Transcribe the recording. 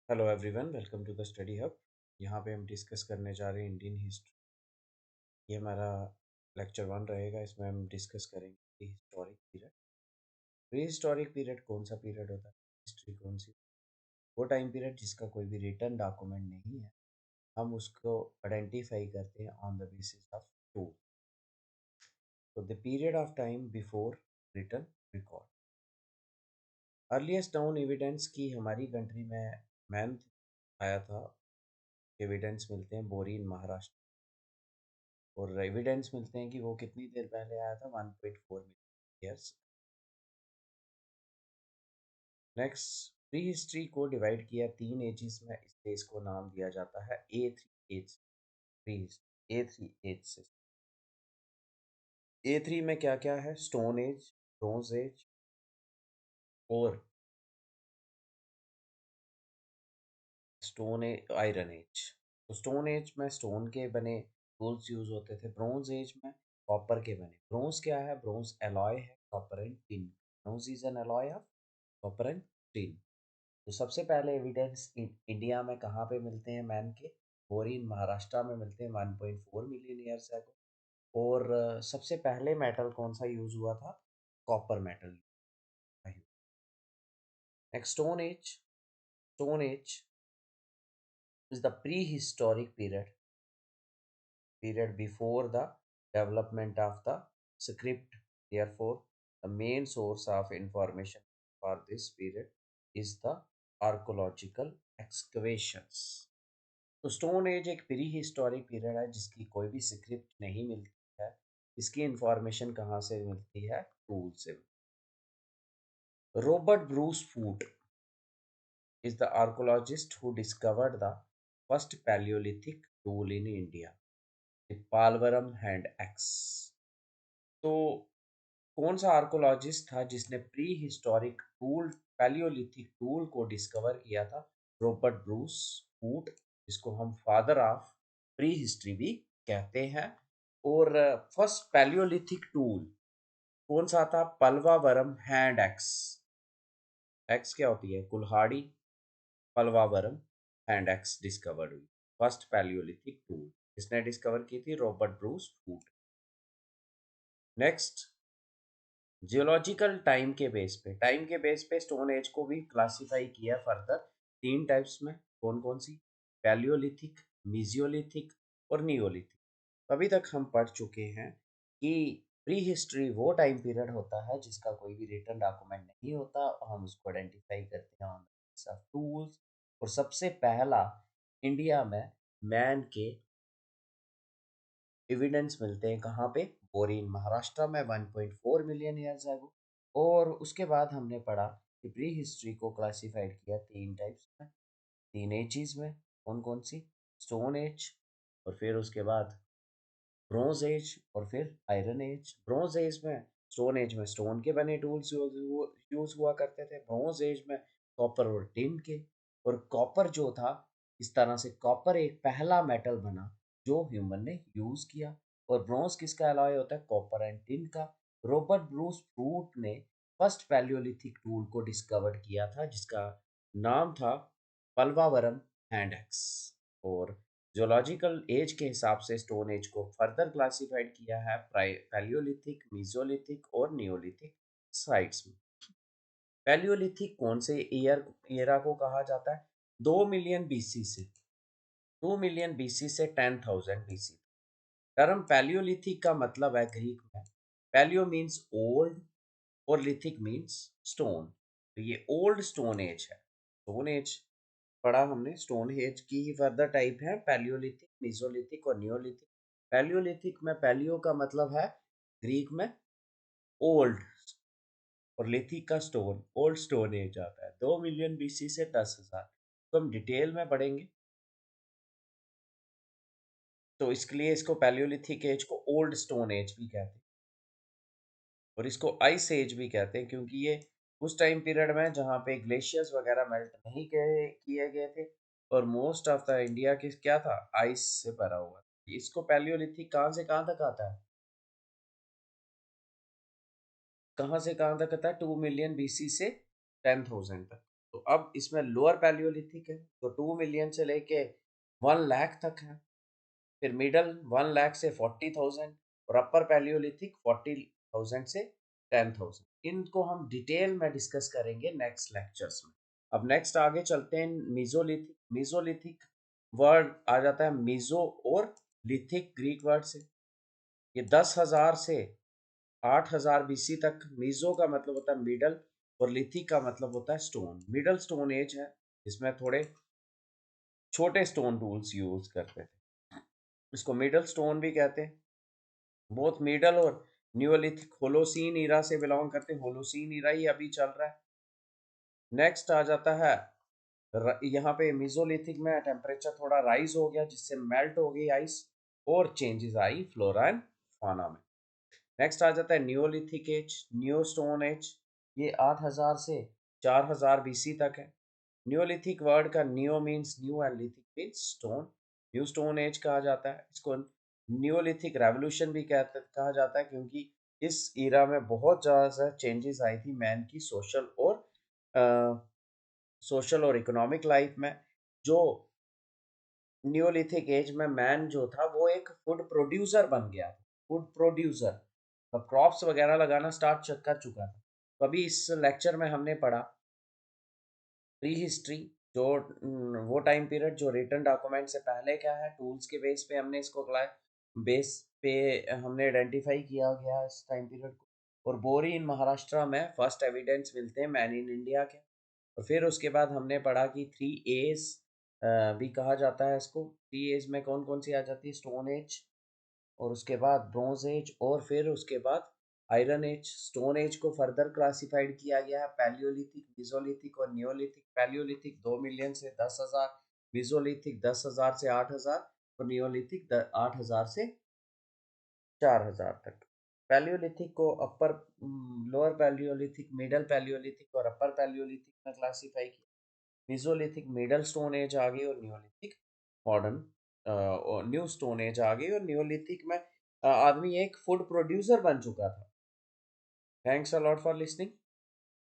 Hello everyone, welcome to the study hub. यहाँ पे हम डिस्कस करने जा रहे हैं इंडियन हिस्ट्री। ये हमारा लेक्चर 1 रहेगा। इसमें हम डिस्कस करेंगे pre historic period. Pre historic period कौन सा पीरियड होता है? हिस्ट्री कौन सी? वो टाइम पीरियड जिसका कोई भी रिटर्न डॉक्यूमेंट नहीं है, हम उसको आइडेंटिफाई करते हैं on the basis of two. तो the period of time before return record. Earliest known evidence की हमारी कंट्री में मैन आया था। एविडेंस मिलते हैं बोरी इन महाराष्ट्र, और एविडेंस मिलते हैं कि वो कितनी देर पहले आया था, 1.4 million years. Next, pre history को डिवाइड किया 3 एजेस में, इसलिए इसको नाम दिया जाता है A3 as. Pre history A3 as से। A3 में क्या क्या है? स्टोन एज, ब्रोंज एज और आयरन एज। तो स्टोन एज में स्टोन के बने टूल्स यूज होते थे। ब्रोंज एज में कॉपर के बने। ब्रोंज क्या है? ब्रोंज एलॉय है copper and tin. Bronze is an alloy of copper and tin. तो सबसे पहले एविडेंस इंडिया में कहाँ पे मिलते हैं मैन के? बोरीन महाराष्ट्र में मिलते हैं 1.4 मिलियन ईयर्स एगो। और सबसे पहले मेटल कौन सा यूज हुआ था? Copper metal. Next, stone age. Stone age is the prehistoric period before the development of the script. Therefore, the main source of information for this period is the archaeological excavations. तो stone age एक pre historic period है जिसकी कोई भी script नहीं मिलती है। इसकी इंफॉर्मेशन कहाँ से मिलती है? टूल से। Robert Bruce Foote is the archaeologist who discovered the first Paleolithic tool in India, the Palvaram hand axe. तो कौन सा आर्कोलॉजिस्ट था जिसने pre historic tool, Palaeolithic tool को डिस्कवर किया था? रॉबर्ट ब्रूस फूट, जिसको हम फादर ऑफ प्री हिस्ट्री भी कहते हैं। और फर्स्ट पैलियोलिथिक टूल कौन सा था? पलवावरम हैंड एक्स। एक्स क्या होती है? कुल्हाड़ी। पलवावरम हैंड एक्स डिस्कवर्ड हुई। फर्स्ट पैलियोलिथिक टूल इसने डिस्कवर की थी? Robert Bruce Foote. Next, geological time के बेस पे स्टोन एज को भी क्लासिफाई किया फर्दर 3 टाइप्स में। कौन कौन सी? पैलियोलिथिक, मीजियोलिथिक और नियोलिथिक। अभी तक हम पढ़ चुके हैं कि प्री हिस्ट्री वो टाइम पीरियड होता है जिसका कोई भी रिटर्न डॉक्यूमेंट नहीं होता, और हम उसको आइडेंटिफाई करते हैं ऑन टूल्स। और सबसे पहला इंडिया में मैन के एविडेंस मिलते हैं कहाँ पे? बोरीन महाराष्ट्र में 1.4 मिलियन ईयर्स एगो। और उसके बाद हमने पढ़ा कि प्री हिस्ट्री को क्लासिफाइड किया 3 टाइप्स में, 3 एजेस में। कौन कौन सी? स्टोन एज, और फिर उसके बाद ब्रोंज एज, और फिर आयरन एज। ब्रोंज एज में, स्टोन एज में स्टोन के बने टूल्स यूज हुआ करते थे। ब्रोंज एज में कॉपर और टिन के। और कॉपर जो था, इस तरह से कॉपर एक पहला मेटल बना जो ह्यूमन ने यूज किया। और ब्रोंज किसका अलॉय होता है? कॉपर एंड टिन का। रॉबर्ट ब्रूस फ्रूट ने फर्स्ट पैलियोलिथिक टूल को डिस्कवर किया था जिसका नाम था पलवावरम हैंड एक्स। और जोलॉजिकल एज के हिसाब से स्टोन एज को फर्दर क्लासिफाइड किया है पैलियोलिथिक, मीजोलिथिक और नियोलिथिक साइट्स में। पैलियोलिथिक कौन से ईयर को कहा जाता है? 2 मिलियन बीसी से 2 मिलियन बीसी से 10,000 बीसी। टर्म पैलियोलिथिक का मतलब है ग्रीक में, पैलियो मीन्स ओल्ड और लिथिक मीन्स स्टोन। तो ये ओल्ड स्टोन एज है। स्टोन एज पढ़ा हमने। स्टोन एज की ही फर्दर टाइप है पैलियोलिथिक, मेसोलिथिक और नियोलिथिक। पैलियोलिथिक में पैलियो का मतलब है ग्रीक में ओल्ड, और लिथिक का स्टोन, ओल्ड स्टोन एज आता है। 2 मिलियन बीसी से 10,000। तो हम डिटेल में पढ़ेंगे। तो इसके लिए इसको पैलियोलिथिक एज को ओल्ड स्टोन एज भी कहते हैं, और इसको आइस एज भी कहते हैं, क्योंकि ये उस टाइम पीरियड में जहाँ पे ग्लेशियर्स वगैरह मेल्ट नहीं किए गए थे, और मोस्ट ऑफ द इंडिया की क्या था? आइस से भरा हुआ। इसको पैलियोलिथिक कहाँ से कहाँ तक आता है? कहाँ से कहाँ तक आता है? 2 मिलियन बीसी से 10,000 तक। तो अब इसमें लोअर पैलियोलिथिक है तो 2 मिलियन से लेके 1 लाख तक है। फिर मिडल 1 लाख से 40,000 और अपर पैलियोलिथिक 40,000 से 10,000। इनको हम डिटेल में डिस्कस करेंगे नेक्स्ट लेक्चर्स में। अब नेक्स्ट आगे चलते हैं मीजोलिथिक। मीजोलिथिक वर्ड आ जाता है मीजो और लिथिक ग्रीक वर्ड से। ये 10,000 से 8,000 बीसी तक। मीजो का मतलब होता है मिडल और लिथिक का मतलब होता है स्टोन। मिडल स्टोन एज है इसमें थोड़े छोटे स्टोन टूल्स यूज करते थे, इसको मिडल स्टोन भी कहते हैं। बोथ मिडल और न्यूलिथिक होलोसीन ईरा से बिलोंग करते हैं। होलोसीन ईरा ही अभी चल रहा है। नेक्स्ट आ जाता है यहाँ पे मिजोलिथिक में टेम्परेचर थोड़ा राइज हो गया जिससे मेल्ट हो गई आइस और चेंजेस आई फ्लोरा एंड फाना में। नेक्स्ट आ जाता है neolithic age, new stone as. ये 8,000 से 4,000 बीसी तक है। न्यूलिथिक वर्ड का new means new and lithic means stone. New stone as कहा जाता है इसको। न्यूलिथिक रेवोल्यूशन भी कहा जाता है क्योंकि इस ईरा में बहुत ज़्यादा चेंजेस आई थी मैन की सोशल और इकोनॉमिक लाइफ में। जो न्यूलिथिक एज में मैन जो था वो एक फूड प्रोड्यूसर बन गया था। फूड प्रोड्यूसर क्रॉप्स वगैरह लगाना स्टार्ट कर चुका था। तो अभी इस लेक्चर में हमने पढ़ा प्री हिस्ट्री, जो वो टाइम पीरियड जो रिटन डॉक्यूमेंट से पहले क्या है, टूल्स के बेस पे हमने इसको बेस पे हमने आइडेंटिफाई किया गया इस टाइम पीरियड को। और बोरी इन महाराष्ट्र में फर्स्ट एविडेंस मिलते हैं मैन इन इंडिया के। और फिर उसके बाद हमने पढ़ा कि 3 एज भी कहा जाता है इसको। 3 एज में कौन कौन सी आ जाती है, स्टोन एज और उसके बाद ब्रोंज एज और फिर उसके बाद आयरन एज। स्टोन एज को फर्दर क्लासिफाइड किया गया है पैलियोलिथिक, मिजोलिथिक और नियोलिथिक। पैलियोलिथिक 2 मिलियन से 10,000, मिजोलिथिक 10,000 से 8,000 और नियोलिथिक 8,000 से 4,000 तक। पैलियोलिथिक को upper, lower palaeolithic, middle palaeolithic और अपर पैलियोलिथिक में क्लासिफाई किया। मिजोलिथिक मिडल स्टोन एज आ गई और neolithic modern new stone age आ गई। और नियोलिथिक में आदमी एक फूड प्रोड्यूसर बन चुका था। Thanks a lot for listening.